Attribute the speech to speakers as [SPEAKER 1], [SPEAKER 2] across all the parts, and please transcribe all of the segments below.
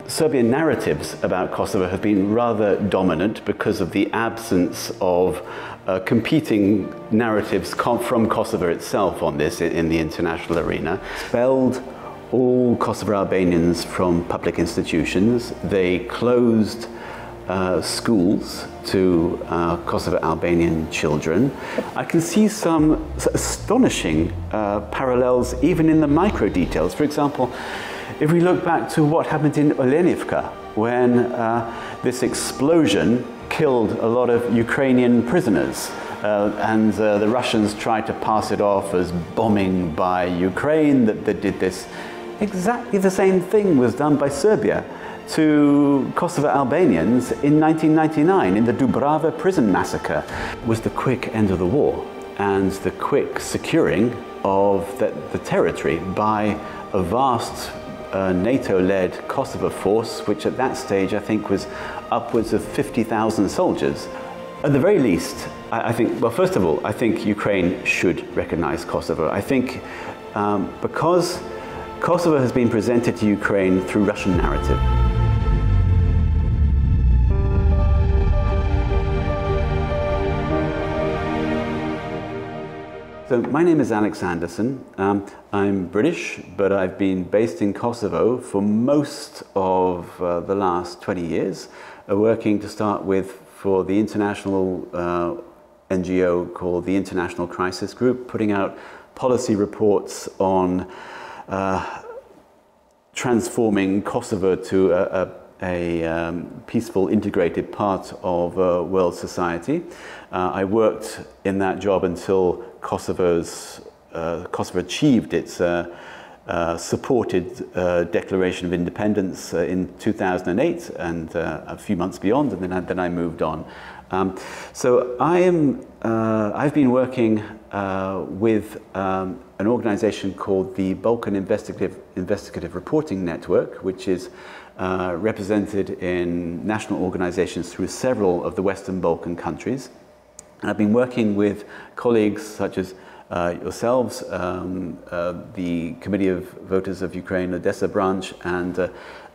[SPEAKER 1] Serbian narratives about Kosovo have been rather dominant because of the absence of competing narratives from Kosovo itself on this in the international arena. Expelled all Kosovo Albanians from public institutions. They closed schools to Kosovo Albanian children. I can see some astonishing parallels even in the micro details. For example, if we look back to what happened in Olenivka, when this explosion killed a lot of Ukrainian prisoners, and the Russians tried to pass it off as bombing by Ukraine, that did this. Exactly the same thing was done by Serbia to Kosovo Albanians in 1999 in the Dubrava prison massacre. It was the quick end of the war and the quick securing of the territory by a vast NATO-led Kosovo force, which at that stage I think was upwards of 50,000 soldiers. At the very least, I think, well, first of all, I think Ukraine should recognize Kosovo. I think because Kosovo has been presented to Ukraine through Russian narrative. So my name is Alex Andерсон. I'm British, but I've been based in Kosovo for most of the last 20 years, working to start with for the international NGO called the International Crisis Group, putting out policy reports on transforming Kosovo to a peaceful, integrated part of world society. I worked in that job until Kosovo achieved its supported Declaration of Independence in 2008 and a few months beyond, and then I moved on. So I've been working with an organization called the Balkan Investigative Reporting Network, which is represented in national organizations through several of the Western Balkan countries. And I've been working with colleagues such as yourselves, the Committee of Voters of Ukraine Odessa branch, and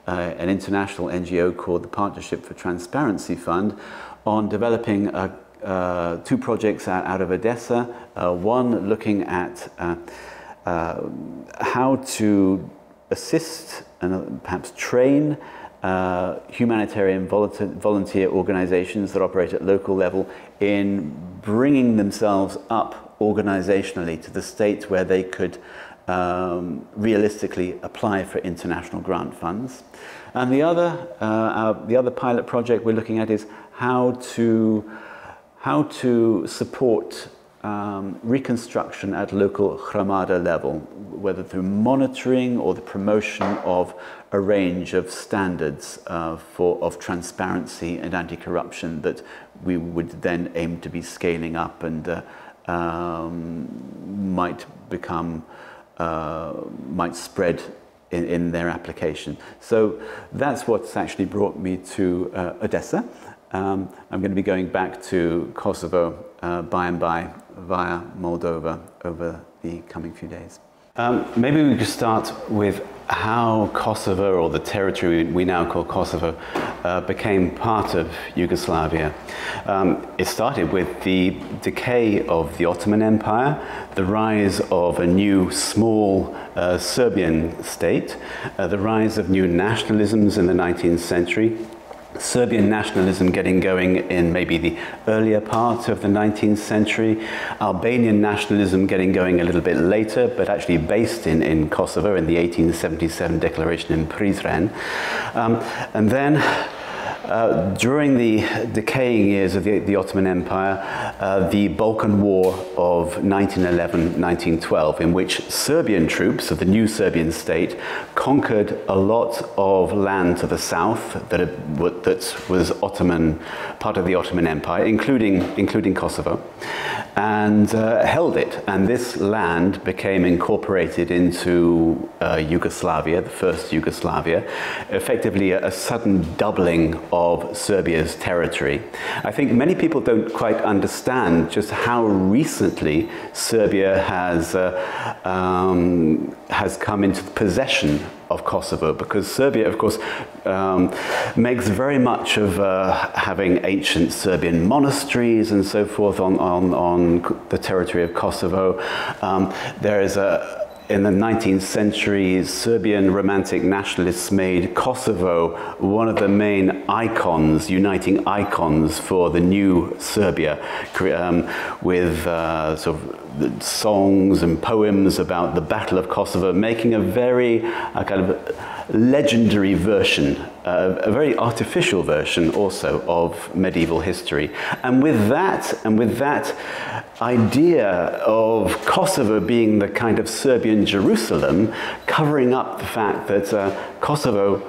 [SPEAKER 1] an international NGO called the Partnership for Transparency Fund on developing two projects out of Odessa. One looking at how to assist and perhaps train humanitarian volunteer organizations that operate at local level in bringing themselves up organizationally to the state where they could realistically apply for international grant funds. And the other pilot project we're looking at is how to support reconstruction at local hromada level, whether through monitoring or the promotion of a range of standards of transparency and anti-corruption that we would then aim to be scaling up and might spread in their application. So that's what's actually brought me to Odessa. I'm going to be going back to Kosovo by and by via Moldova over the coming few days. Maybe we could start with how Kosovo, or the territory we now call Kosovo, became part of Yugoslavia. It started with the decay of the Ottoman Empire, the rise of a new small Serbian state, the rise of new nationalisms in the 19th century, Serbian nationalism getting going in maybe the earlier part of the 19th century, Albanian nationalism getting going a little bit later, but actually based in Kosovo in the 1877 declaration in Prizren. And then during the decaying years of the Ottoman Empire, the Balkan War of 1911-1912, in which Serbian troops of the new Serbian state conquered a lot of land to the south that was Ottoman, part of the Ottoman Empire, including Kosovo, and held it. And this land became incorporated into Yugoslavia, the first Yugoslavia, effectively a sudden doubling of Serbia's territory. I think many people don't quite understand just how recently Serbia has has come into possession of Kosovo, because Serbia, of course, makes very much of having ancient Serbian monasteries and so forth on the territory of Kosovo. There is in the 19th century, Serbian romantic nationalists made Kosovo one of the main icons, uniting icons for the new Serbia, with sort of songs and poems about the Battle of Kosovo, making a very kind of legendary version, a very artificial version also of medieval history. And with that idea of Kosovo being the kind of Serbian Jerusalem, covering up the fact that Kosovo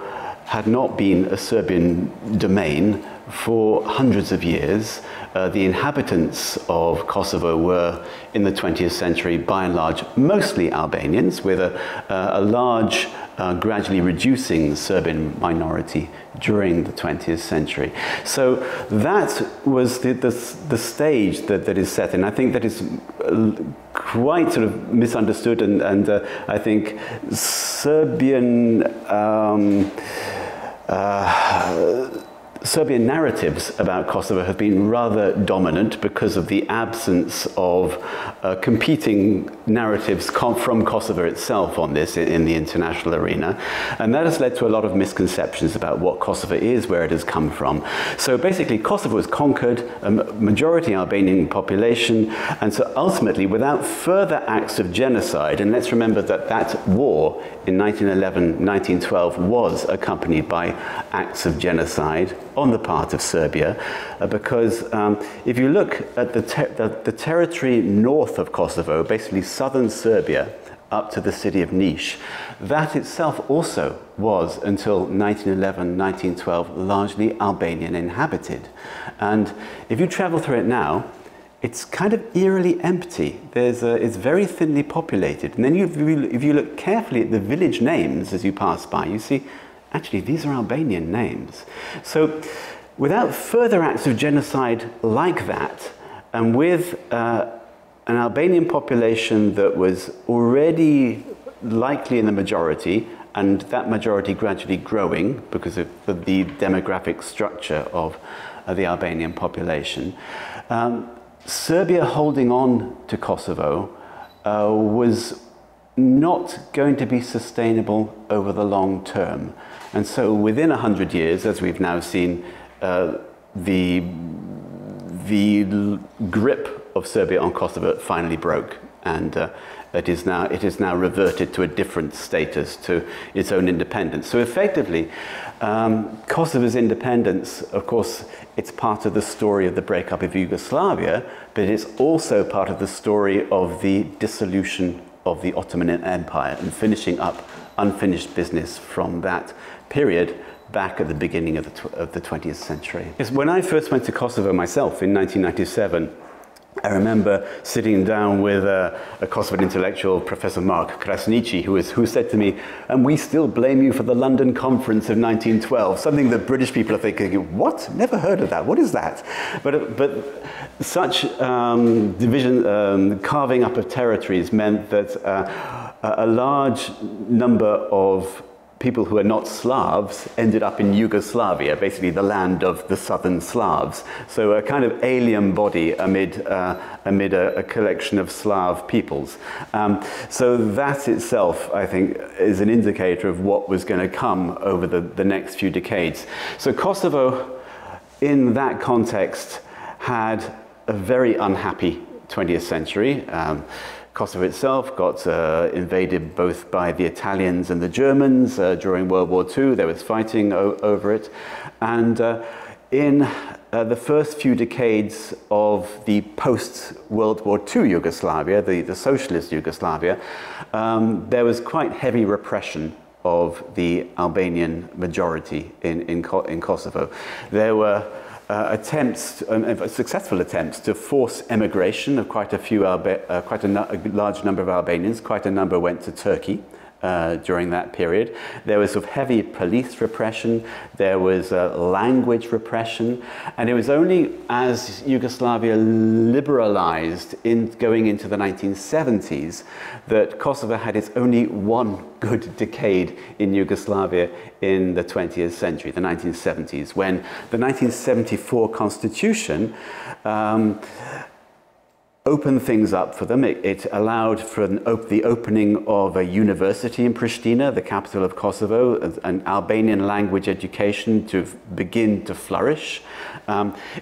[SPEAKER 1] had not been a Serbian domain for hundreds of years. The inhabitants of Kosovo were, in the 20th century, by and large, mostly Albanians, with a large, gradually reducing Serbian minority during the 20th century. So that was the stage that is set in. I think that is quite sort of misunderstood, and I think Serbian narratives about Kosovo have been rather dominant because of the absence of competing narratives from Kosovo itself on this in the international arena. And that has led to a lot of misconceptions about what Kosovo is, where it has come from. So basically, Kosovo was conquered, a majority Albanian population, and so ultimately, without further acts of genocide, and let's remember that that war in 1911, 1912 was accompanied by acts of genocide on the part of Serbia, because if you look at the territory north of Kosovo, basically southern Serbia, up to the city of Niš, that itself also was, until 1911, 1912, largely Albanian inhabited. And if you travel through it now, it's kind of eerily empty. It's very thinly populated. And then if you look carefully at the village names as you pass by, you see, actually, these are Albanian names. So without further acts of genocide like that, and with an Albanian population that was already likely in the majority, and that majority gradually growing because of the demographic structure of the Albanian population, Serbia holding on to Kosovo was not going to be sustainable over the long term. And so within 100 years, as we've now seen, the grip of Serbia on Kosovo finally broke, and it is now reverted to a different status, to its own independence. So effectively, Kosovo's independence, of course, it's part of the story of the breakup of Yugoslavia, but it's also part of the story of the dissolution of the Ottoman Empire and finishing up unfinished business from that period back at the beginning of the 20th century. Yes, when I first went to Kosovo myself in 1997, I remember sitting down with a Kosovan intellectual, Professor Mark Krasniqi, who said to me, "And we still blame you for the London Conference of 1912, something that British people are thinking, what? Never heard of that, what is that?" But such division, carving up of territories meant that a large number of people who are not Slavs ended up in Yugoslavia, basically the land of the southern Slavs. So a kind of alien body amid a collection of Slav peoples. So that itself, I think, is an indicator of what was going to come over the next few decades. So Kosovo, in that context, had a very unhappy 20th century. Kosovo itself got invaded both by the Italians and the Germans during World War II. There was fighting over it. And in the first few decades of the post-World War II Yugoslavia, the socialist Yugoslavia, there was quite heavy repression of the Albanian majority in Kosovo. There were successful attempts to force emigration of quite a large number of Albanians. Quite a number went to Turkey, during that period. There was sort of heavy police repression, there was language repression, and it was only as Yugoslavia liberalized going into the 1970s that Kosovo had its only one good decade in Yugoslavia in the 20th century, the 1970s, when the 1974 constitution opened things up for them. It allowed for the opening of a university in Pristina, the capital of Kosovo, an Albanian language education to begin to flourish.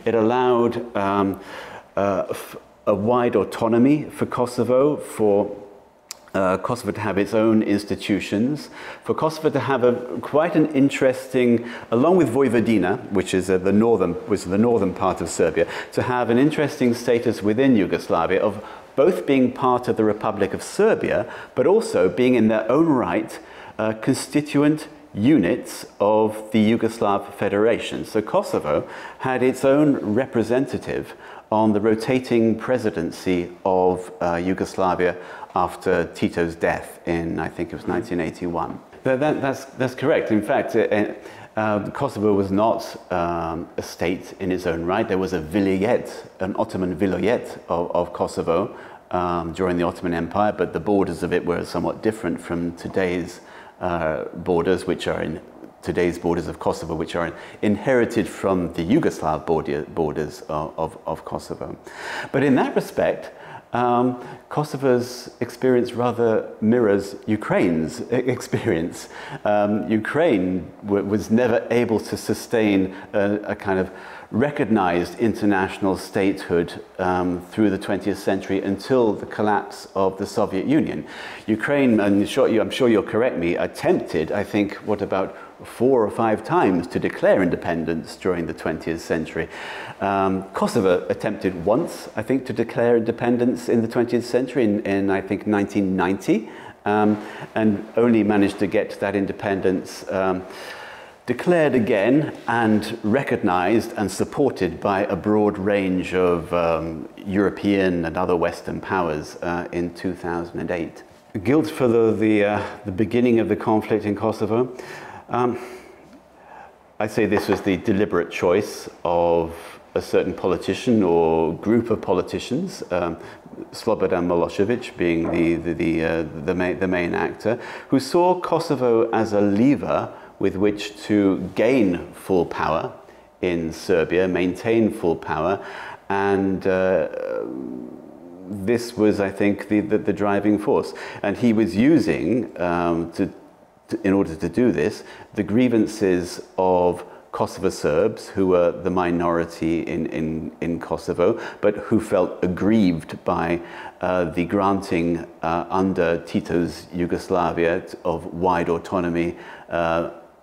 [SPEAKER 1] It allowed a wide autonomy for Kosovo, for Kosovo to have its own institutions, for Kosovo to have quite an interesting, along with Vojvodina, which is the northern part of Serbia, to have an interesting status within Yugoslavia of both being part of the Republic of Serbia, but also being in their own right constituent units of the Yugoslav Federation. So Kosovo had its own representative on the rotating presidency of Yugoslavia after Tito's death in, I think it was 1981. That's correct. In fact, Kosovo was not a state in its own right. There was a vilayet, an Ottoman vilayet of Kosovo during the Ottoman Empire, but the borders of it were somewhat different from today's borders, which are in today's borders of Kosovo, which are inherited from the Yugoslav borders of Kosovo. But in that respect, Kosovo's experience rather mirrors Ukraine's experience. Ukraine was never able to sustain a kind of recognized international statehood through the 20th century until the collapse of the Soviet Union. Ukraine, and I'm sure you'll correct me, attempted, I think, what about 4 or 5 times to declare independence during the 20th century. Kosovo attempted once, I think, to declare independence in the 20th century in I think, 1990, and only managed to get that independence declared again and recognized and supported by a broad range of European and other Western powers in 2008. Guilt for the beginning of the conflict in Kosovo. I'd say this was the deliberate choice of a certain politician or group of politicians, Slobodan Milosevic being the main actor, who saw Kosovo as a lever with which to gain full power in Serbia, maintain full power, and this was, I think, the driving force. And he was using, in order to do this, the grievances of Kosovo Serbs, who were the minority in Kosovo, but who felt aggrieved by the granting under Tito's Yugoslavia of wide autonomy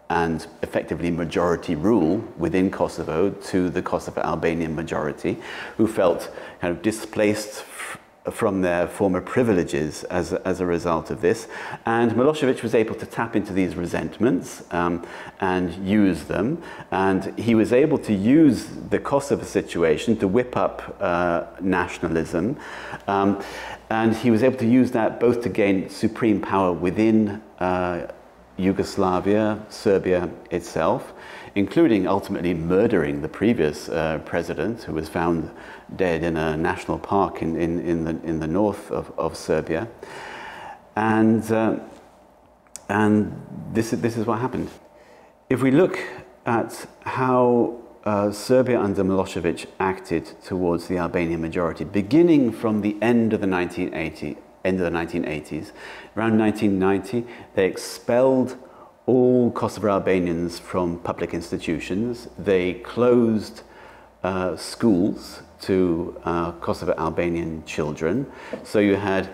[SPEAKER 1] and effectively majority rule within Kosovo to the Kosovo Albanian majority, who felt kind of displaced from their former privileges as a result of this. And Milosevic was able to tap into these resentments and use them. And he was able to use the Kosovo situation to whip up nationalism. And he was able to use that both to gain supreme power within Yugoslavia, Serbia itself, including ultimately murdering the previous president, who was found dead in a national park in the north of Serbia, and this is what happened. If we look at how Serbia under Milosevic acted towards the Albanian majority, beginning from the end of the 1980s, around 1990, they expelled all Kosovo Albanians from public institutions. They closed schools to Kosovo Albanian children. So you had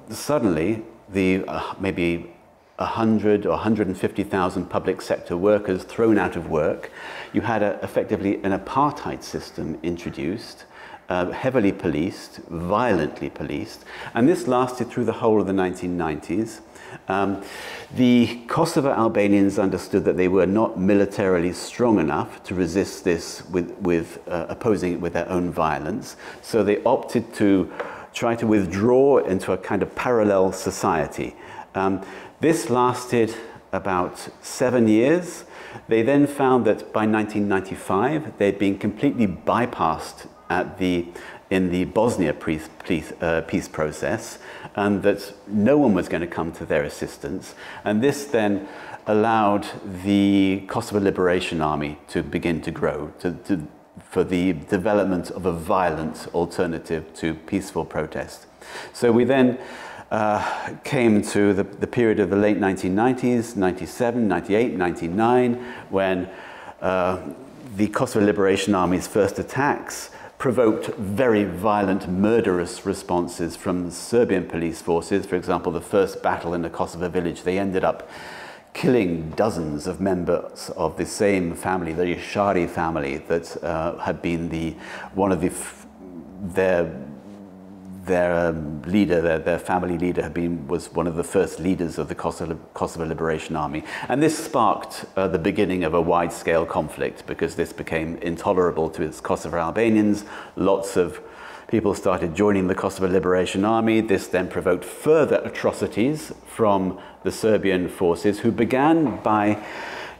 [SPEAKER 1] suddenly the maybe 100 or 150,000 public sector workers thrown out of work. You had effectively an apartheid system introduced, heavily policed, violently policed, and this lasted through the whole of the 1990s. The Kosovo Albanians understood that they were not militarily strong enough to resist this with opposing it with their own violence, so they opted to try to withdraw into a kind of parallel society. This lasted about 7 years. They then found that by 1995 they'd been completely bypassed in the Bosnia peace process, and that no one was going to come to their assistance. And this then allowed the Kosovo Liberation Army to begin to grow, for the development of a violent alternative to peaceful protest. So we then came to the period of the late 1990s, 97, 98, 99, when the Kosovo Liberation Army's first attacks provoked very violent, murderous responses from Serbian police forces. For example, the first battle in a Kosovo village, they ended up killing dozens of members of the same family, the Yashari family, that had been their leader, their family leader was one of the first leaders of the Kosovo Liberation Army. And this sparked the beginning of a wide-scale conflict, because this became intolerable to its Kosovo Albanians. Lots of people started joining the Kosovo Liberation Army. This then provoked further atrocities from the Serbian forces, who began by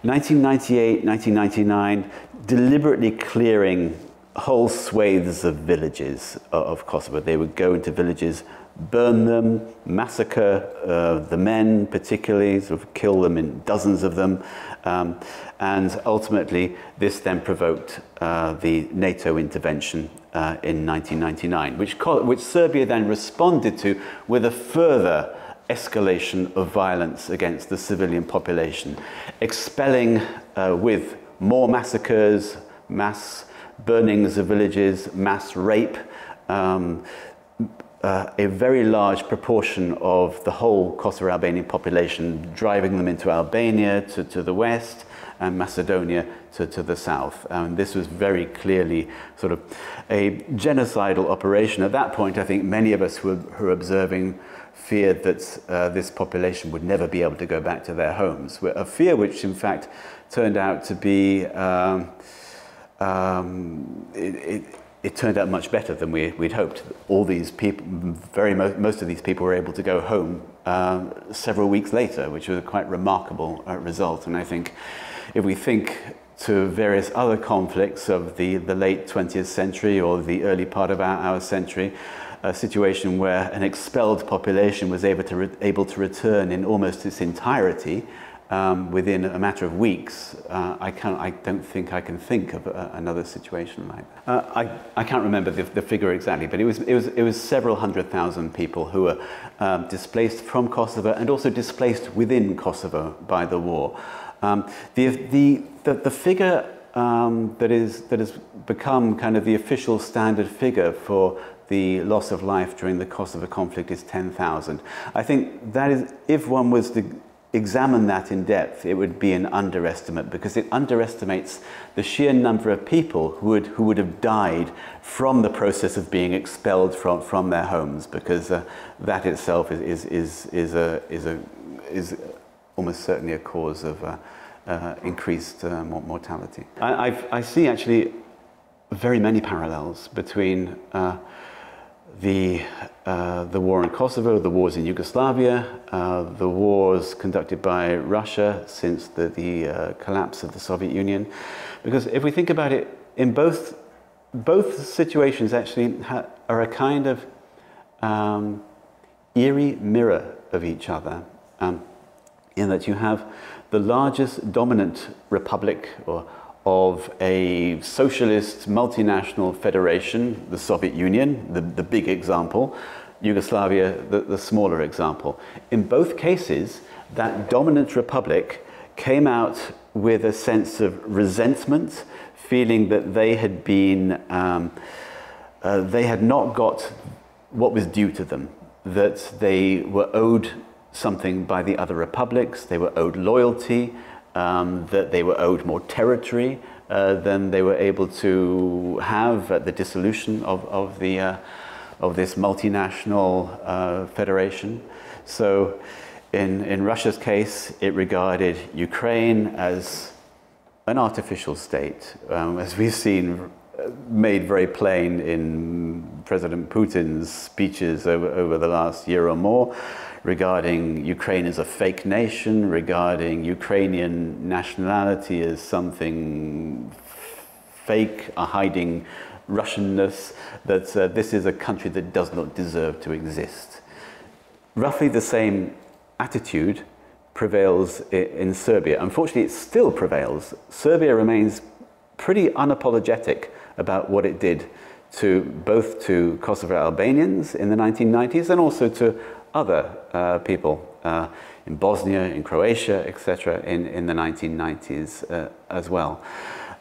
[SPEAKER 1] 1998, 1999, deliberately clearing whole swathes of villages of Kosovo. They would go into villages, burn them, massacre the men particularly, sort of kill them in dozens of them. And ultimately, this then provoked the NATO intervention in 1999, which Serbia then responded to with a further escalation of violence against the civilian population, expelling with more massacres, mass burnings of villages, mass rape, a very large proportion of the whole Kosovo Albanian population, driving them into Albania to the west, and Macedonia to the south. This was very clearly sort of a genocidal operation. At that point, I think many of us who were observing feared that this population would never be able to go back to their homes. A fear which, in fact, turned out to be it turned out much better than we'd hoped. All these people, most of these people were able to go home several weeks later, which was a quite remarkable result. And I think if we think to various other conflicts of the late 20th century or the early part of our century, a situation where an expelled population was able to return in almost its entirety within a matter of weeks, I don't think I can think of another situation like that. I can't remember the figure exactly, but it was several 100,000 people who were displaced from Kosovo and also displaced within Kosovo by the war. The figure that has become kind of the official standard figure for the loss of life during the Kosovo conflict is 10,000. I think that is, if one was to examine that in depth, it would be an underestimate, because it underestimates the sheer number of people who would have died from the process of being expelled from their homes, because that itself is almost certainly a cause of increased mortality. I see actually very many parallels between the war in Kosovo, the wars in Yugoslavia, the wars conducted by Russia since the collapse of the Soviet Union. Because if we think about it, in both situations actually are a kind of eerie mirror of each other, in that you have the largest dominant republic of a socialist multinational federation, the Soviet Union, the big example, Yugoslavia, the smaller example. In both cases, that dominant republic came out with a sense of resentment, feeling that they had not got what was due to them, that they were owed something by the other republics, they were owed loyalty, that they were owed more territory than they were able to have at the dissolution of this multinational federation. So in Russia's case, it regarded Ukraine as an artificial state. As we've seen, made very plain in President Putin's speeches over the last year or more, regarding Ukraine as a fake nation, regarding Ukrainian nationality as something fake, a hiding Russianness, that this is a country that does not deserve to exist. Roughly the same attitude prevails in Serbia. Unfortunately, it still prevails. Serbia remains pretty unapologetic about what it did both to Kosovo Albanians in the 1990s and also to other people in Bosnia, in Croatia, etc. in the 1990s as well.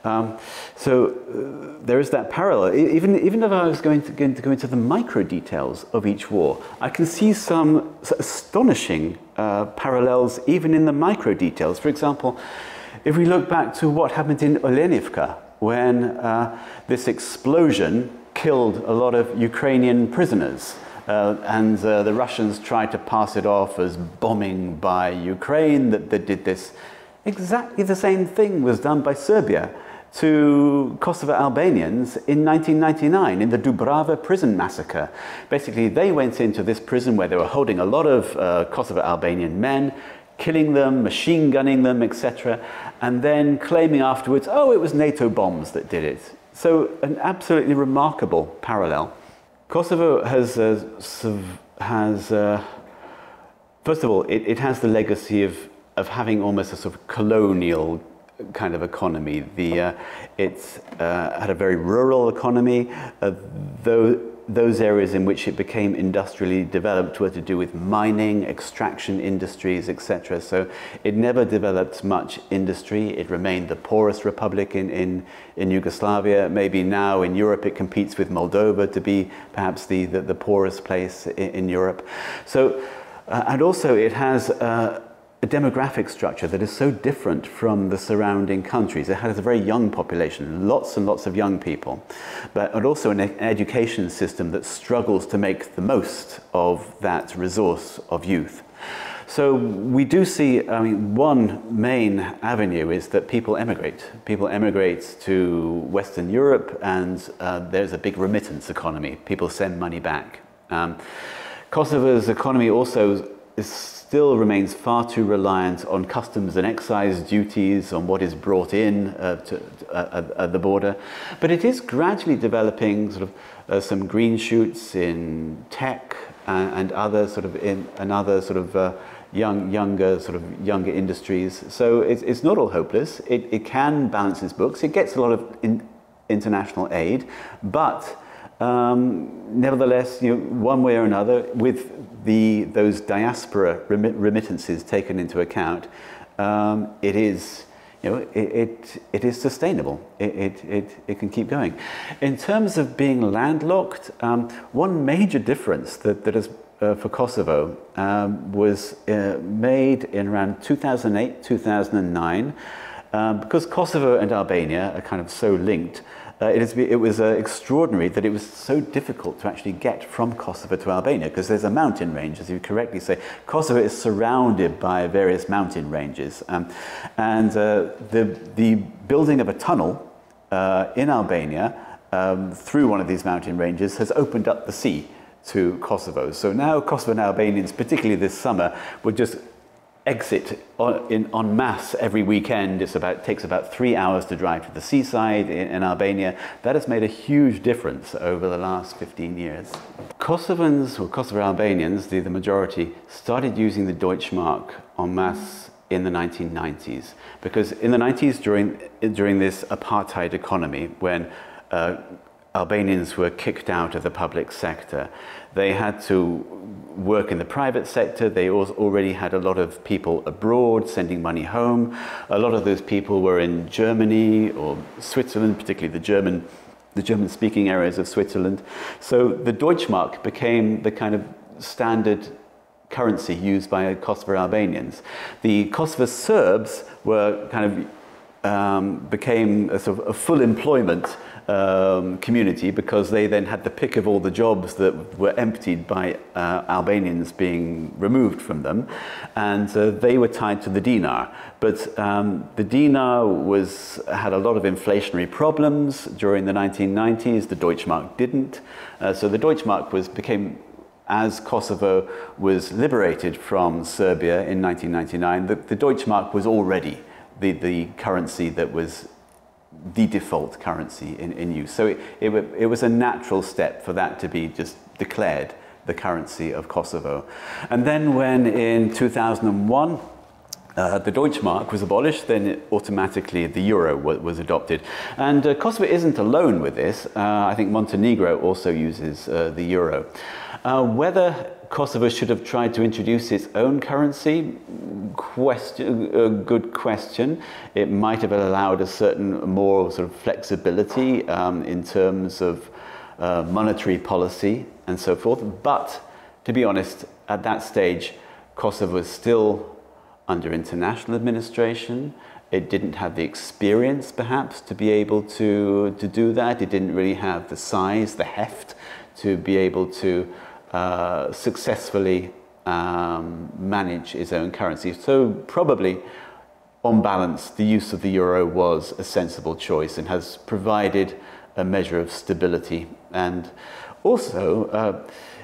[SPEAKER 1] There is that parallel. Even if I was going to go into the micro details of each war, I can see some astonishing parallels even in the micro details. For example, if we look back to what happened in Olenivka, when this explosion killed a lot of Ukrainian prisoners, and the Russians tried to pass it off as bombing by Ukraine that did this. Exactly the same thing was done by Serbia to Kosovo Albanians in 1999 in the Dubrava prison massacre. Basically, they went into this prison where they were holding a lot of Kosovo Albanian men, killing them, machine gunning them, etc., and then claiming afterwards, oh, it was NATO bombs that did it. So an absolutely remarkable parallel. Kosovo has first of all, it has the legacy of having almost a sort of colonial kind of economy. It's had a very rural economy. Those areas in which it became industrially developed were to do with mining, extraction industries, etc. So it never developed much industry. It remained the poorest republic in Yugoslavia. Maybe now in Europe it competes with Moldova to be perhaps the poorest place in Europe. So, and also it has a demographic structure that is so different from the surrounding countries. It has a very young population, lots and lots of young people, and also an education system that struggles to make the most of that resource of youth. So we do see, I mean, one main avenue is that people emigrate. People emigrate to Western Europe, and there's a big remittance economy. People send money back. Kosovo's economy also still remains far too reliant on customs and excise duties, on what is brought in at the border. But it is gradually developing sort of some green shoots in tech and other sort of younger industries. So it's not all hopeless. It can balance its books. It gets a lot of international aid, but nevertheless, one way or another, with those diaspora remittances taken into account, it is sustainable. It can keep going. In terms of being landlocked, one major difference that is for Kosovo was made in around 2008, 2009, because Kosovo and Albania are kind of so linked. It was extraordinary that it was so difficult to actually get from Kosovo to Albania, because there's a mountain range, as you correctly say. Kosovo is surrounded by various mountain ranges, and the building of a tunnel in Albania through one of these mountain ranges has opened up the sea to Kosovo. So now Kosovo and Albanians, particularly this summer, would just exit en masse every weekend. It takes about 3 hours to drive to the seaside in Albania. That has made a huge difference over the last 15 years. Kosovans, or Kosovo Albanians, the majority, started using the Deutschmark en masse in the 1990s. Because in the 90s, during this apartheid economy, when Albanians were kicked out of the public sector, they had to work in the private sector. They already had a lot of people abroad sending money home. A lot of those people were in Germany or Switzerland, particularly the German-speaking areas of Switzerland. So the Deutschmark became the kind of standard currency used by Kosovo Albanians. The Kosovo Serbs were kind of became a sort of a full employment community, because they then had the pick of all the jobs that were emptied by Albanians being removed from them, and they were tied to the dinar. But the dinar had a lot of inflationary problems during the 1990s. The Deutschmark didn't. So the Deutschmark became, as Kosovo was liberated from Serbia in 1999, the Deutschmark was already the currency that was the default currency in use. So it was a natural step for that to be just declared the currency of Kosovo. And then when in 2001 the Deutschmark was abolished, then automatically the euro was adopted. And Kosovo isn't alone with this. I think Montenegro also uses the euro. Whether Kosovo should have tried to introduce its own currency, a good question. It might have allowed a certain more sort of flexibility in terms of monetary policy and so forth. But to be honest, at that stage, Kosovo was still under international administration. It didn't have the experience, perhaps, to be able to do that. It didn't really have the size, the heft, to be able to successfully manage its own currency. So probably, on balance, the use of the euro was a sensible choice and has provided a measure of stability. And also,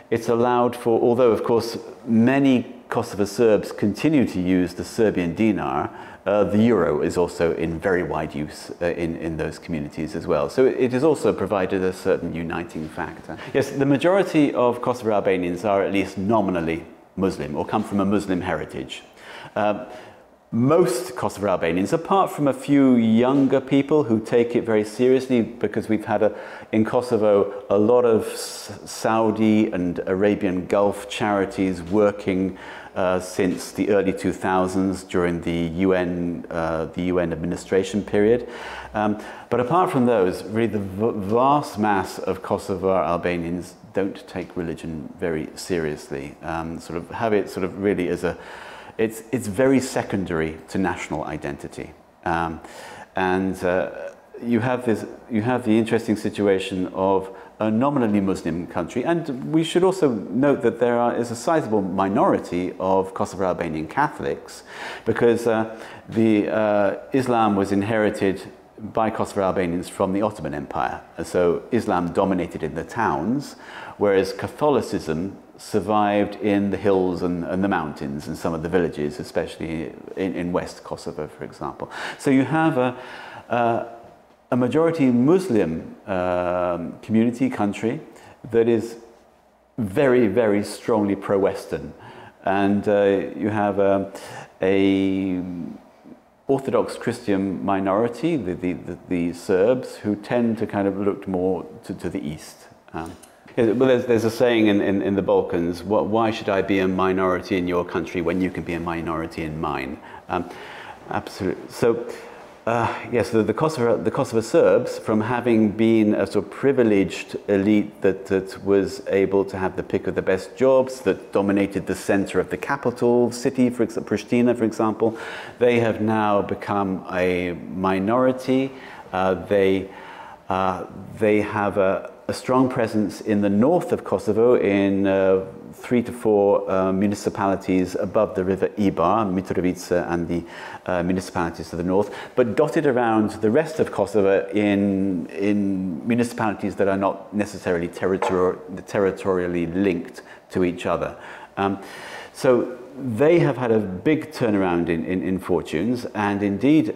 [SPEAKER 1] it's allowed for, although of course many Kosovo Serbs continue to use the Serbian dinar, the euro is also in very wide use in those communities as well. So it has also provided a certain uniting factor. Yes, the majority of Kosovo Albanians are at least nominally Muslim or come from a Muslim heritage. Most Kosovo Albanians, apart from a few younger people who take it very seriously, because we've had in Kosovo a lot of Saudi and Arabian Gulf charities working since the early 2000s during the UN administration period. But apart from those, really the vast mass of Kosovo Albanians don't take religion very seriously, sort of have it sort of really as a it's very secondary to national identity, you have the interesting situation of a nominally Muslim country, and we should also note that there is a sizable minority of Kosovo Albanian Catholics, because Islam was inherited by Kosovo Albanians from the Ottoman Empire, and so Islam dominated in the towns, whereas Catholicism survived in the hills and the mountains and some of the villages, especially in West Kosovo, for example. So you have a majority Muslim community, country, that is very, very strongly pro-Western. And you have a Orthodox Christian minority, the Serbs, who tend to kind of look more to the east. Well, there's a saying in the Balkans, why should I be a minority in your country when you can be a minority in mine? Absolutely. So, yes, the Kosovo Serbs, from having been a sort of privileged elite that was able to have the pick of the best jobs, that dominated the center of the capital city, for example, Pristina, for example, they have now become a minority. They have a strong presence in the north of Kosovo, in 3 to 4 municipalities above the river Ibar, Mitrovica and the municipalities to the north, but dotted around the rest of Kosovo in municipalities that are not necessarily territorially linked to each other. So they have had a big turnaround in fortunes, and indeed,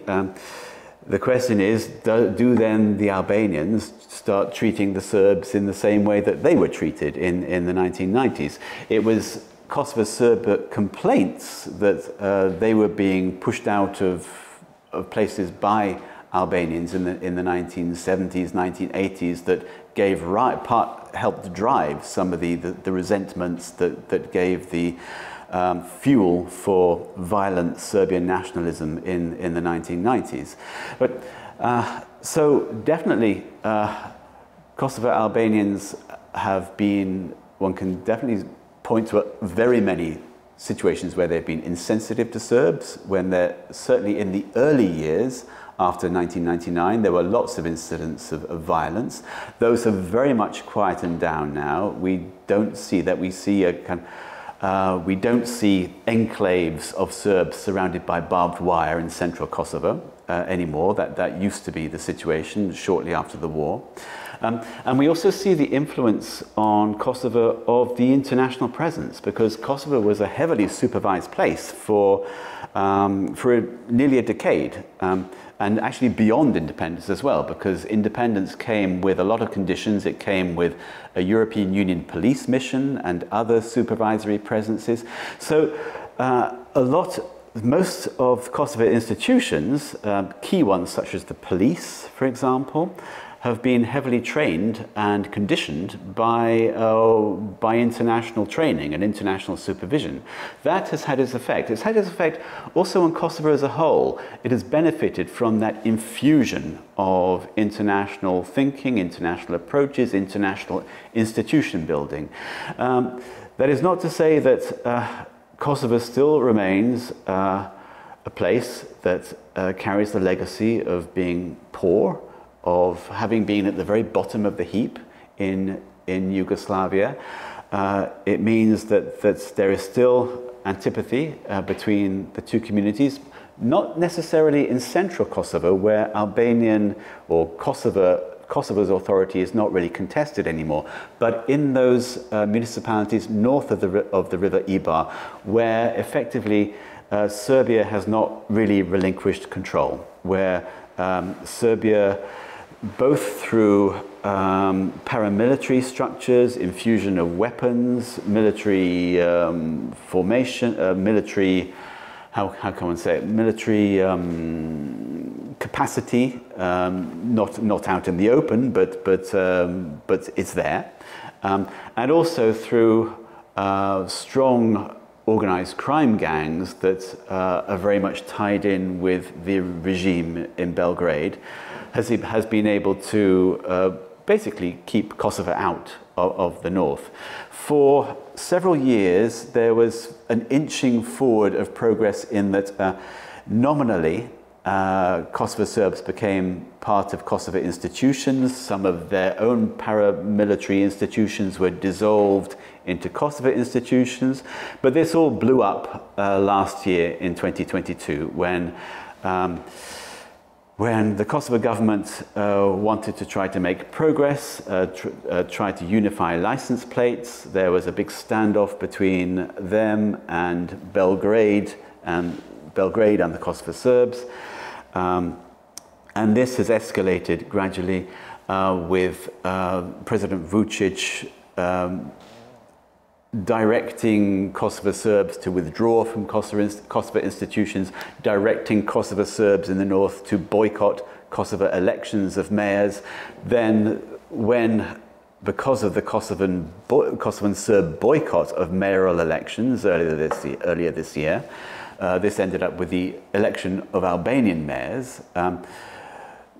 [SPEAKER 1] the question is, do then the Albanians start treating the Serbs in the same way that they were treated in the 1990s? It was Kosovo Serb complaints that they were being pushed out of places by Albanians in the 1970s, 1980s that helped drive some of the resentments that gave the fuel for violent Serbian nationalism in the 1990s. But so definitely Kosovo Albanians have been, one can definitely point to very many situations where they've been insensitive to Serbs, when they're certainly in the early years after 1999. There were lots of incidents of violence. Those have very much quietened down now. We don't see that. We don't see enclaves of Serbs surrounded by barbed wire in central Kosovo anymore. That used to be the situation shortly after the war. And we also see the influence on Kosovo of the international presence, because Kosovo was a heavily supervised place for nearly a decade, and actually beyond independence as well, because independence came with a lot of conditions. It came with a European Union police mission and other supervisory presences. So most of Kosovo institutions, key ones such as the police, for example, have been heavily trained and conditioned by international training and international supervision. That has had its effect. It's had its effect also on Kosovo as a whole. It has benefited from that infusion of international thinking, international approaches, international institution building. That is not to say that Kosovo still remains a place that carries the legacy of being poor, of having been at the very bottom of the heap in Yugoslavia. It means that there is still antipathy between the two communities, not necessarily in central Kosovo, where Albanian or Kosovo's authority is not really contested anymore, but in those municipalities north of the river Ibar, where effectively Serbia has not really relinquished control, where Serbia, both through paramilitary structures, infusion of weapons, military formation, military, how can one say it, military capacity, not out in the open, but it's there, and also through strong organized crime gangs that are very much tied in with the regime in Belgrade, has been able to basically keep Kosovo out of the north. For several years, there was an inching forward of progress in that nominally Kosovo Serbs became part of Kosovo institutions. Some of their own paramilitary institutions were dissolved into Kosovo institutions. But this all blew up last year in 2022 when the Kosovo government wanted to try to make progress, try to unify license plates. There was a big standoff between them and Belgrade and the Kosovo Serbs. And this has escalated gradually with President Vučić directing Kosovo Serbs to withdraw from Kosovo institutions, directing Kosovo Serbs in the north to boycott Kosovo elections of mayors. Then because of the Kosovan Serb boycott of mayoral elections earlier this year, this ended up with the election of Albanian mayors.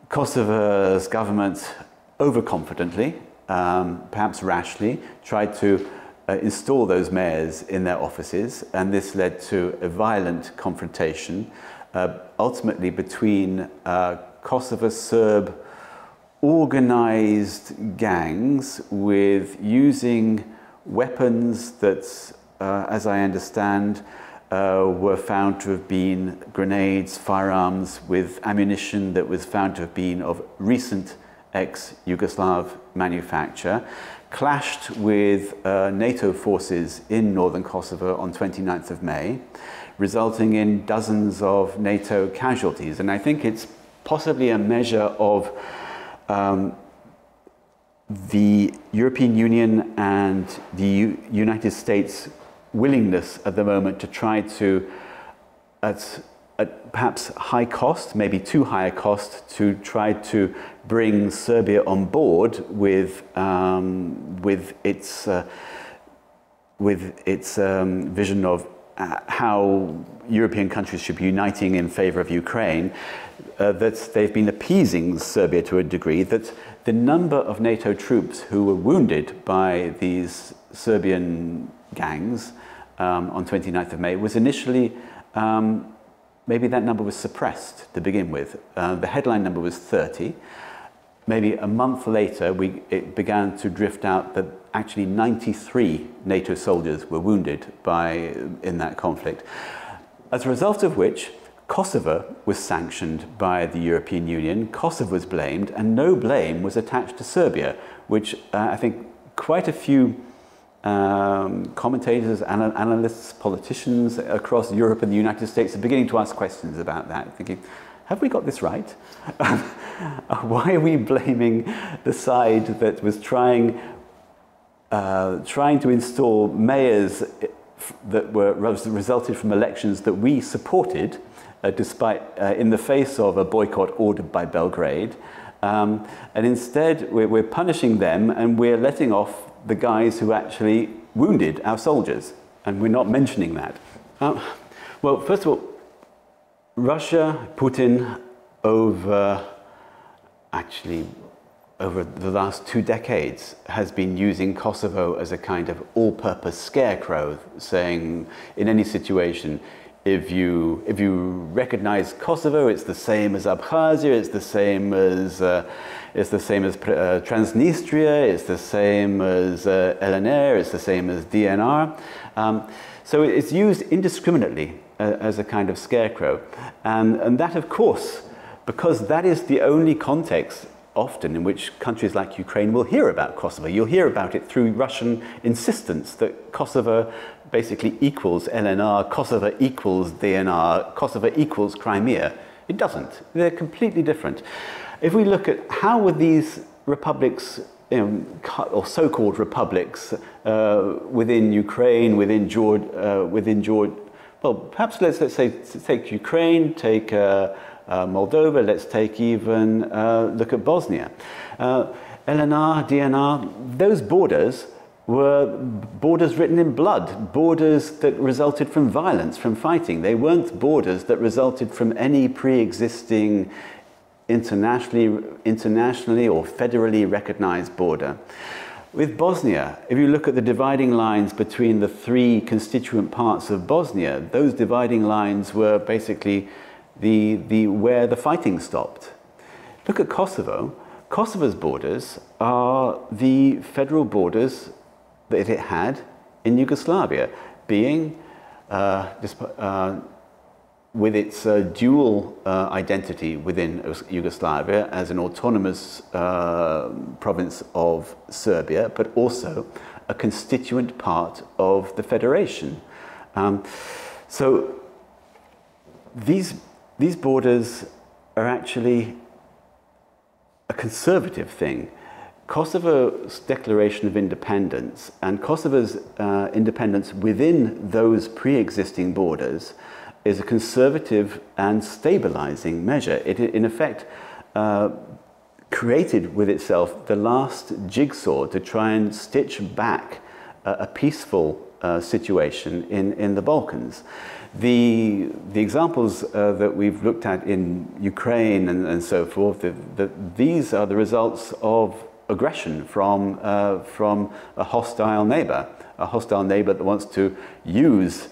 [SPEAKER 1] Kosovo's government overconfidently, perhaps rashly, tried to install those mayors in their offices, and this led to a violent confrontation, ultimately between Kosovo Serb organized gangs with using weapons that, as I understand, were found to have been grenades, firearms with ammunition that was found to have been of recent ex-Yugoslav manufacture, clashed with NATO forces in northern Kosovo on 29th of May, resulting in dozens of NATO casualties. And I think it's possibly a measure of the European Union and the United States' willingness at the moment to try to, at perhaps high cost, maybe too high a cost, to try to bring Serbia on board with its vision of how European countries should be uniting in favor of Ukraine. That they've been appeasing Serbia to a degree that the number of NATO troops who were wounded by these Serbian gangs on 29th of May was initially maybe that number was suppressed to begin with. The headline number was 30. Maybe a month later, it began to drift out that actually 93 NATO soldiers were wounded in that conflict. As a result of which, Kosovo was sanctioned by the European Union, Kosovo was blamed, and no blame was attached to Serbia, which I think quite a few commentators, analysts, politicians across Europe and the United States are beginning to ask questions about that, thinking, have we got this right? Why are we blaming the side that was trying to install mayors that resulted from elections that we supported, despite in the face of a boycott ordered by Belgrade, and instead we're punishing them and we're letting off the guys who actually wounded our soldiers, and we're not mentioning that. Well, first of all, Russia, Putin, over the last 2 decades, has been using Kosovo as a kind of all-purpose scarecrow, saying in any situation, if you recognize Kosovo, it's the same as Abkhazia, it's the same as Transnistria, it's the same as LNR, it's the same as DNR. So it's used indiscriminately as a kind of scarecrow. And that, of course, because that is the only context often in which countries like Ukraine will hear about Kosovo. You'll hear about it through Russian insistence that Kosovo basically equals LNR, Kosovo equals DNR, Kosovo equals Crimea. It doesn't. They're completely different. If we look at how were these republics, or so-called republics, within Ukraine, within Georgia, well, perhaps let's say take Ukraine, take Moldova, let's take even look at Bosnia. LNR, DNR, those borders were borders written in blood, borders that resulted from violence, from fighting. They weren't borders that resulted from any pre-existing internationally or federally recognized border. With Bosnia, if you look at the dividing lines between the 3 constituent parts of Bosnia, those dividing lines were basically where the fighting stopped. Look at Kosovo. Kosovo's borders are the federal borders that it had in Yugoslavia, being with its dual identity within Yugoslavia as an autonomous province of Serbia, but also a constituent part of the federation. So these borders are actually a conservative thing. Kosovo's declaration of independence and Kosovo's independence within those pre-existing borders is a conservative and stabilizing measure. It, in effect, created with itself the last jigsaw to try and stitch back a peaceful situation in the Balkans. The examples that we've looked at in Ukraine and so forth, these are the results of aggression from a hostile neighbor that wants to use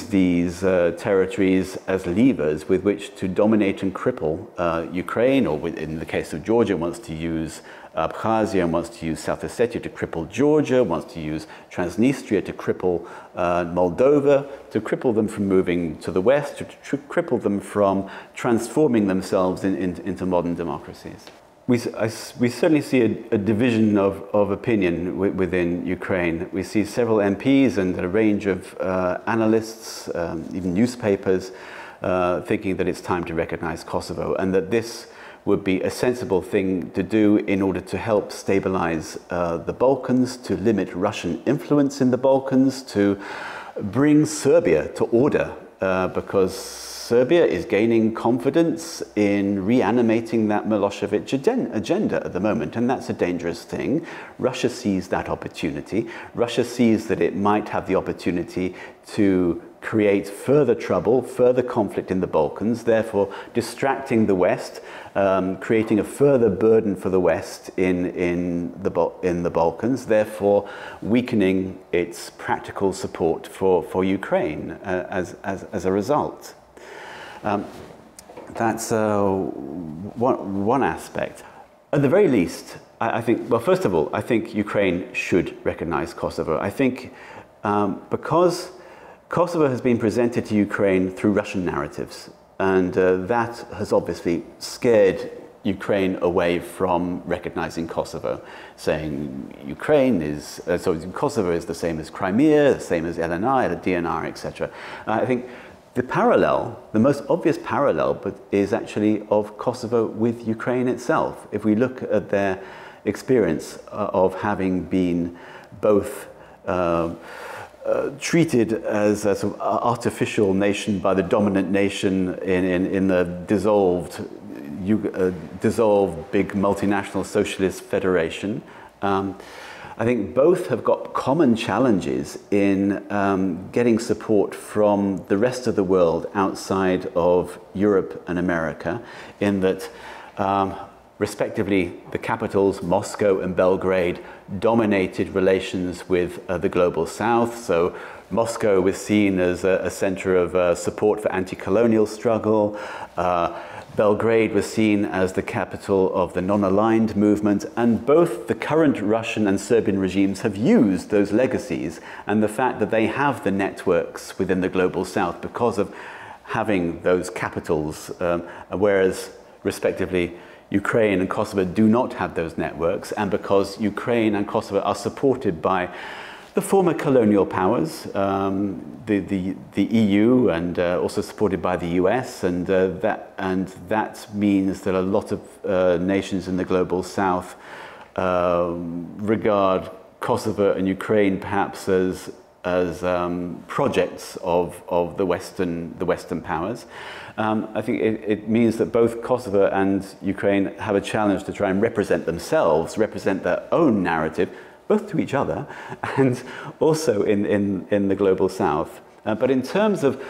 [SPEAKER 1] these territories as levers with which to dominate and cripple Ukraine, or in the case of Georgia, wants to use Abkhazia, wants to use South Ossetia to cripple Georgia, wants to use Transnistria to cripple Moldova, to cripple them from moving to the west, to cripple them from transforming themselves into modern democracies. We certainly see a division of opinion within Ukraine. We see several MPs and a range of analysts, even newspapers, thinking that it's time to recognize Kosovo and that this would be a sensible thing to do in order to help stabilize the Balkans, to limit Russian influence in the Balkans, to bring Serbia to order, because Serbia is gaining confidence in reanimating that Milosevic agenda at the moment, and that's a dangerous thing. Russia sees that opportunity. Russia sees that it might have the opportunity to create further trouble, further conflict in the Balkans, therefore distracting the West, creating a further burden for the West in the Balkans, therefore weakening its practical support for Ukraine as a result. That's one aspect. At the very least, I think, well, first of all, I think Ukraine should recognize Kosovo. I think because Kosovo has been presented to Ukraine through Russian narratives, and that has obviously scared Ukraine away from recognizing Kosovo, saying Ukraine is, Kosovo is the same as Crimea, the same as LNI, the DNR, etc. I think the parallel, the most obvious parallel, but is actually of Kosovo with Ukraine itself. If we look at their experience of having been both treated as a sort of artificial nation by the dominant nation in the dissolved big multinational socialist federation. I think both have got common challenges in getting support from the rest of the world outside of Europe and America, in that respectively, the capitals, Moscow and Belgrade, dominated relations with the global south. So Moscow was seen as a center of support for anti-colonial struggle. Belgrade was seen as the capital of the non-aligned movement, and both the current Russian and Serbian regimes have used those legacies and the fact that they have the networks within the global south because of having those capitals, whereas respectively Ukraine and Kosovo do not have those networks, and because Ukraine and Kosovo are supported by the former colonial powers, the EU, and also supported by the US, and that means that a lot of nations in the global south regard Kosovo and Ukraine perhaps as projects of the Western powers. I think it means that both Kosovo and Ukraine have a challenge to try and represent themselves, represent their own narrative, both to each other and also in the global south. But in terms of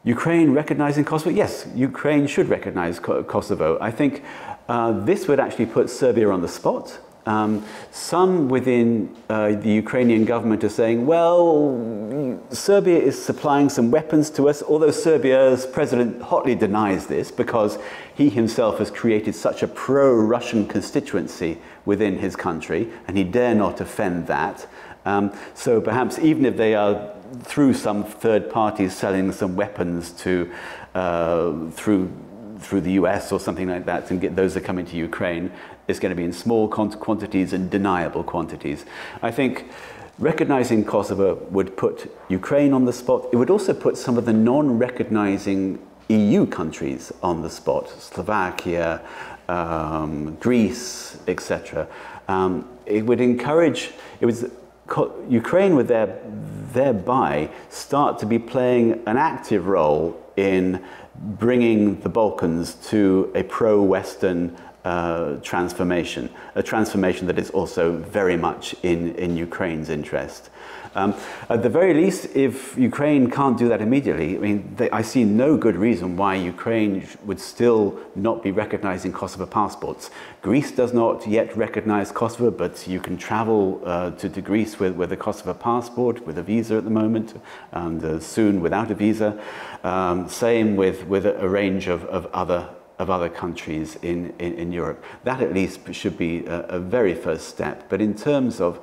[SPEAKER 1] Ukraine recognizing Kosovo, yes, Ukraine should recognize Kosovo. I think this would actually put Serbia on the spot. Some within the Ukrainian government are saying, well, Serbia is supplying some weapons to us, although Serbia's president hotly denies this because he himself has created such a pro-Russian constituency within his country, and he dare not offend that. So perhaps even if they are through some third parties selling some weapons to through the US or something like that, and those that come into Ukraine, is going to be in small quantities and deniable quantities. I think recognizing Kosovo would put Ukraine on the spot. It would also put some of the non-recognizing EU countries on the spot, Slovakia, Greece, etc. It would encourage, Ukraine would thereby start to be playing an active role in bringing the Balkans to a pro-Western transformation, a transformation that is also very much in Ukraine's interest. At the very least, if Ukraine can't do that immediately, I mean, I see no good reason why Ukraine would still not be recognizing Kosovo passports. Greece does not yet recognize Kosovo, but you can travel to Greece with a Kosovo passport, with a visa at the moment, and soon without a visa. Same with a range of other countries in Europe. That at least should be a very first step. But in terms of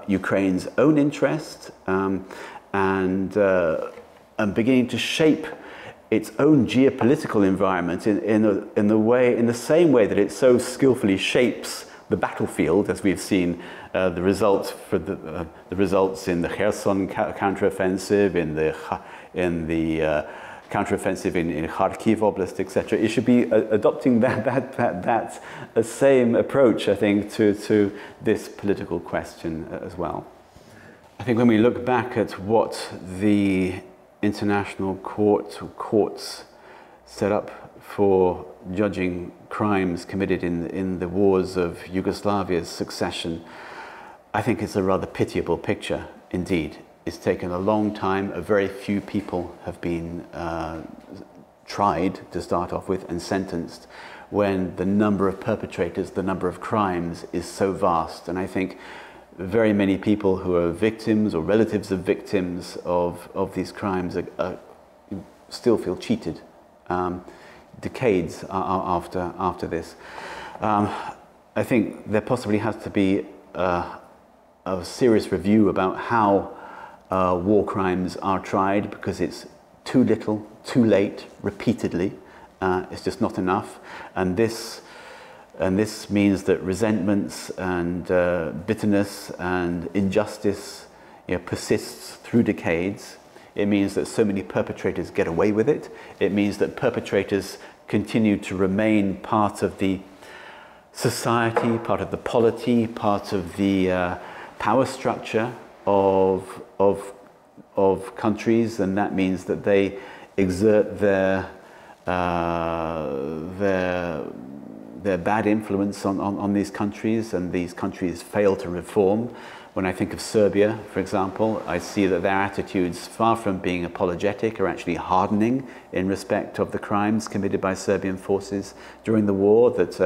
[SPEAKER 1] Ukraine's own interest and beginning to shape its own geopolitical environment in the same way that it so skillfully shapes the battlefield, as we've seen the results in the Kherson counteroffensive, in the counteroffensive in Kharkiv Oblast, etc. It should be adopting that same approach, I think, to this political question as well. I think when we look back at what the international courts set up for judging crimes committed in the wars of Yugoslavia's succession, I think it's a rather pitiable picture indeed. It's taken a long time. A very few people have been tried to start off with and sentenced, when the number of perpetrators, the number of crimes is so vast. And I think very many people who are victims or relatives of victims of these crimes still feel cheated decades after this. I think there possibly has to be a serious review about how war crimes are tried, because it's too little, too late, repeatedly. It's just not enough, and this means that resentments and bitterness and injustice, persists through decades. It means that so many perpetrators get away with it. It means that perpetrators continue to remain part of the society, part of the polity, part of the power structure of countries, and that means that they exert their bad influence on these countries, and these countries fail to reform. When I think of Serbia, for example, I see that their attitudes, far from being apologetic, are actually hardening in respect of the crimes committed by Serbian forces during the war, that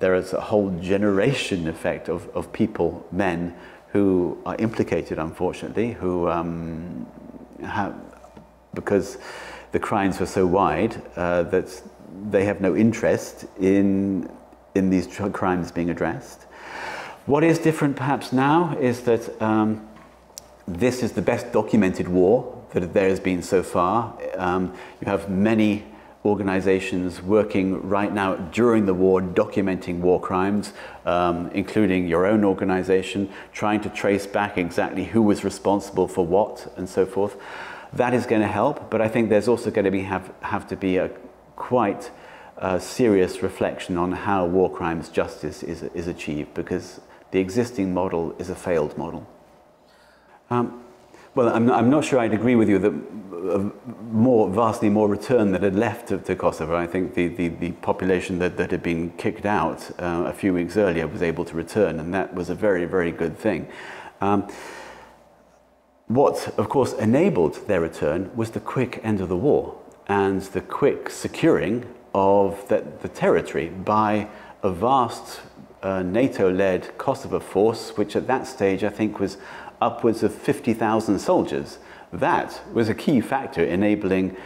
[SPEAKER 1] there is a whole generation effect of people, men, who are implicated, unfortunately, who because the crimes were so wide that they have no interest in these crimes being addressed. What is different perhaps now is that this is the best documented war that there has been so far. You have many organizations working right now during the war, documenting war crimes, including your own organization, trying to trace back exactly who was responsible for what and so forth. That is going to help, but I think there's also going to have to be a quite serious reflection on how war crimes justice is achieved, because the existing model is a failed model. Well, I'm not sure I'd agree with you that vastly more return that had left to Kosovo. I think the population that had been kicked out a few weeks earlier was able to return, and that was a very, very good thing. What, of course, enabled their return was the quick end of the war and the quick securing of the territory by a vast NATO-led Kosovo force, which at that stage I think was upwards of 50,000 soldiers. That was a key factor enabling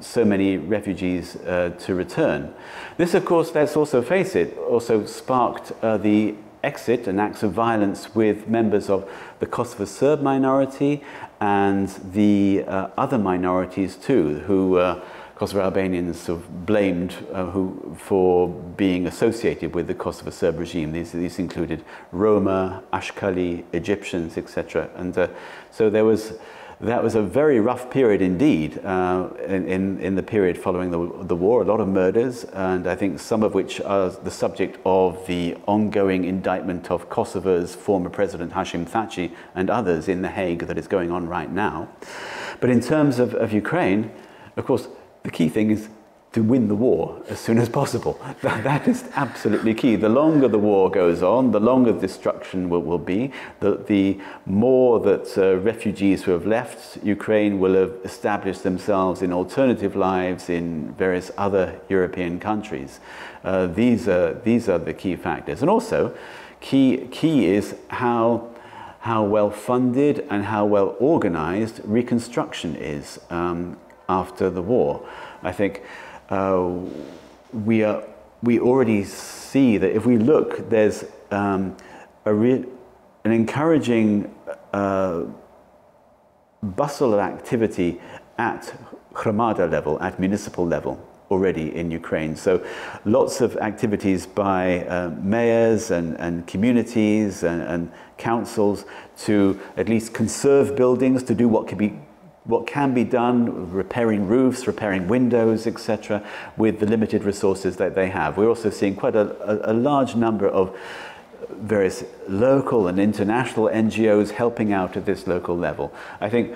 [SPEAKER 1] so many refugees to return. This, of course, let's also face it, also sparked the exit and acts of violence with members of the Kosovo Serb minority and the other minorities too, who Kosovo Albanians sort of blamed for being associated with the Kosovo Serb regime. These included Roma, Ashkali, Egyptians, etc. And so that was a very rough period indeed in the period following the war. A lot of murders, and I think some of which are the subject of the ongoing indictment of Kosovo's former president Hashim Thaçi and others in The Hague that is going on right now. But in terms of Ukraine, of course, the key thing is to win the war as soon as possible. That is absolutely key. The longer the war goes on, the longer the destruction will be, the more that refugees who have left Ukraine will have established themselves in alternative lives in various other European countries. These are the key factors. And also, key is how well funded and how well organized reconstruction is after the war. I think we already see that if we look, there's an encouraging bustle of activity at Hromada level, at municipal level already in Ukraine. So lots of activities by mayors and communities and councils to at least conserve buildings, to do what can be done, repairing roofs, repairing windows, etc., with the limited resources that they have. We're also seeing quite a large number of various local and international NGOs helping out at this local level. I think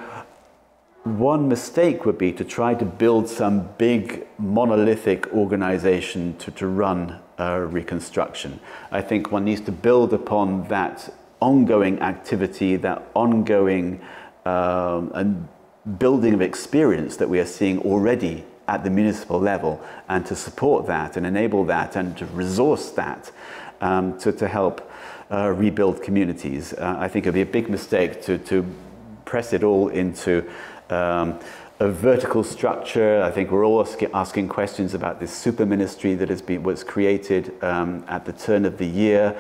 [SPEAKER 1] one mistake would be to try to build some big monolithic organization to run reconstruction. I think one needs to build upon that ongoing activity, that ongoing and building of experience that we are seeing already at the municipal level, and to support that and enable that and to resource that to help rebuild communities. I think it would be a big mistake to press it all into a vertical structure. I think we're all asking questions about this super ministry that was created at the turn of the year,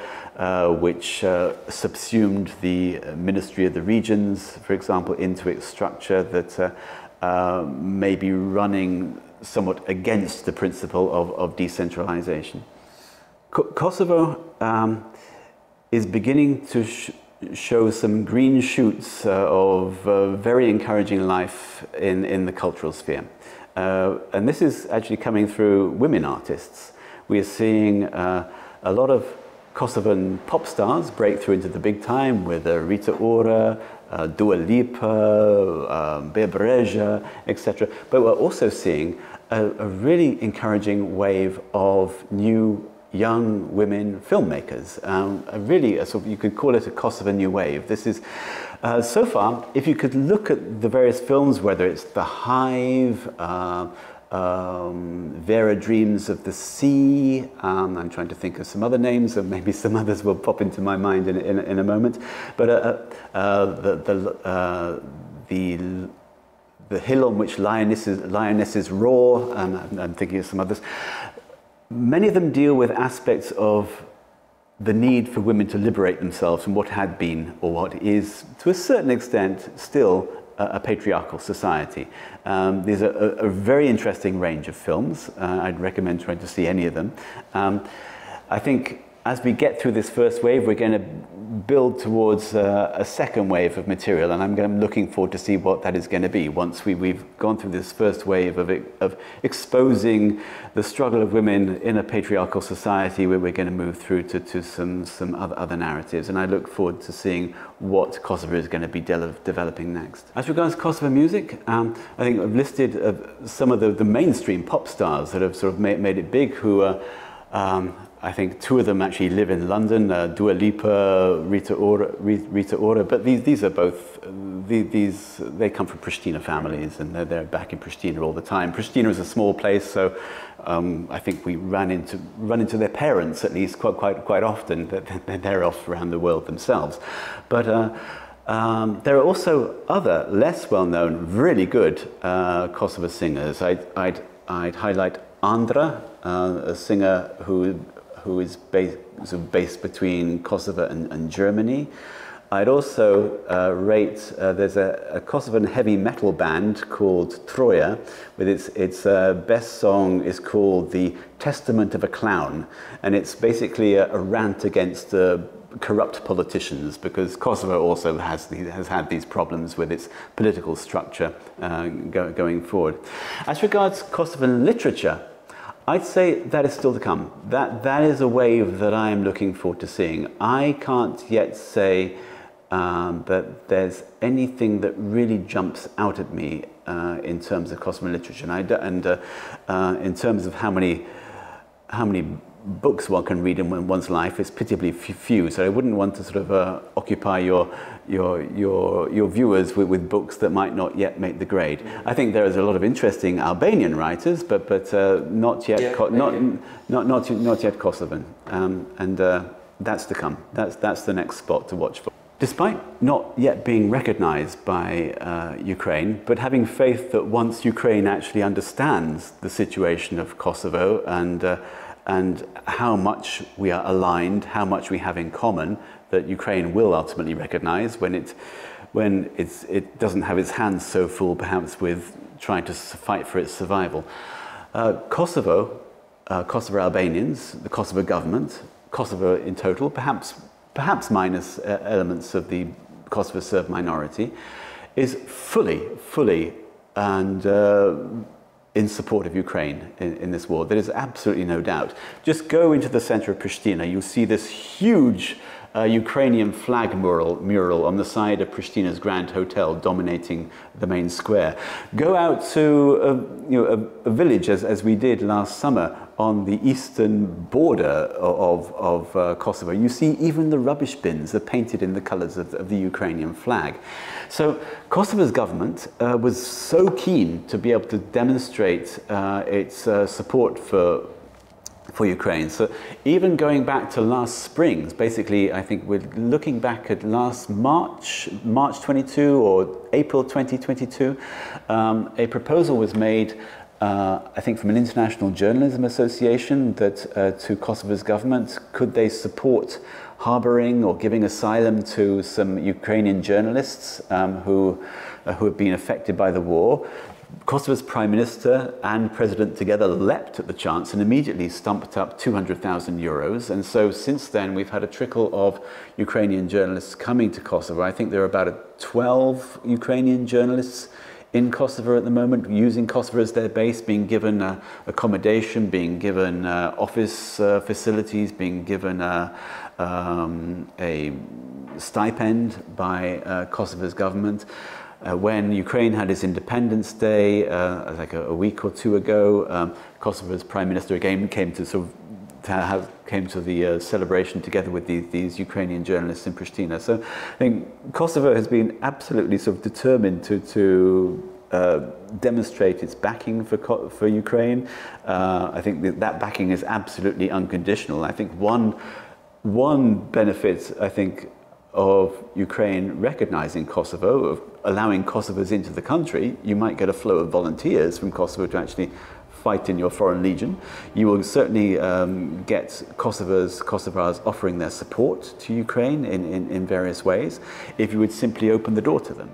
[SPEAKER 1] which subsumed the Ministry of the Regions, for example, into its structure, that may be running somewhat against the principle of decentralization. Kosovo is beginning to show some green shoots of very encouraging life in the cultural sphere. And this is actually coming through women artists. We are seeing a lot of Kosovan pop stars break through into the big time with Rita Ora, Dua Lipa, Bebereja, etc. But we're also seeing a really encouraging wave of new young women filmmakers. You could call it a Kosovo new wave. This is, so far, if you could look at the various films, whether it's The Hive, Vera Dreams of the Sea, I'm trying to think of some other names, and maybe some others will pop into my mind in a moment, but the hill on which lionesses roar, I'm thinking of some others. Many of them deal with aspects of the need for women to liberate themselves from what had been, or what is, to a certain extent, still a patriarchal society. There's a very interesting range of films. I'd recommend trying to see any of them. I think as we get through this first wave, we're going to build towards a second wave of material, and I'm looking forward to see what that is going to be once we've gone through this first wave of exposing the struggle of women in a patriarchal society, where we're going to move through to some other narratives. And I look forward to seeing what Kosovo is going to be developing next. As regards Kosovo music, I think I've listed some of the mainstream pop stars that have sort of made it big, who are I think two of them actually live in London, Dua Lipa, Rita Ora, but these are both, they come from Pristina families, and they're back in Pristina all the time. Pristina is a small place, so I think we run into their parents at least quite often. They're off around the world themselves. But there are also other less well-known, really good Kosovo singers. I'd highlight Andra, a singer who is based between Kosovo and Germany. I'd also rate, there's a Kosovan heavy metal band called Troja, with its best song is called The Testament of a Clown, and it's basically a rant against corrupt politicians, because Kosovo also has had these problems with its political structure going forward. As regards Kosovan literature, I'd say that is still to come. That is a wave that I am looking forward to seeing. I can't yet say that there's anything that really jumps out at me in terms of Kosovan literature, and in terms of how many books one can read in one's life, is pitiably few. So I wouldn't want to sort of occupy your viewers with books that might not yet make the grade. I think there is a lot of interesting Albanian writers, but not yet not yet Kosovan, and that's to come. That's the next spot to watch for. Despite not yet being recognized by Ukraine, but having faith that once Ukraine actually understands the situation of Kosovo and how much we are aligned, how much we have in common, that Ukraine will ultimately recognize when it doesn't have its hands so full, perhaps, with trying to fight for its survival. Kosovo Albanians, the Kosovo government, Kosovo in total, perhaps minus elements of the Kosovo Serb minority, is fully and in support of Ukraine in this war. There is absolutely no doubt. Just go into the center of Pristina, you'll see this huge a Ukrainian flag mural on the side of Pristina's Grand Hotel dominating the main square. Go out to a village, as we did last summer, on the eastern border of Kosovo. You see even the rubbish bins are painted in the colours of the Ukrainian flag. So Kosovo's government was so keen to be able to demonstrate its support for Ukraine. So even going back to last spring, basically I think we're looking back at last March 22 or April 2022, a proposal was made I think from an international journalism association that to Kosovo's government, could they support harbouring or giving asylum to some Ukrainian journalists who have been affected by the war. Kosovo's Prime Minister and President together leapt at the chance and immediately stumped up 200,000 euros. And so since then we've had a trickle of Ukrainian journalists coming to Kosovo. I think there are about 12 Ukrainian journalists in Kosovo at the moment, using Kosovo as their base, being given accommodation, being given office facilities, being given a stipend by Kosovo's government. When Ukraine had its Independence Day, like a week or two ago, Kosovo's Prime Minister again came to the celebration together with these Ukrainian journalists in Pristina. So I think Kosovo has been absolutely sort of determined to demonstrate its backing for Ukraine. I think that backing is absolutely unconditional. I think one benefit, I think, of Ukraine recognizing Kosovo, of allowing Kosovars into the country, you might get a flow of volunteers from Kosovo to actually fight in your foreign legion. You will certainly get Kosovars offering their support to Ukraine in various ways if you would simply open the door to them.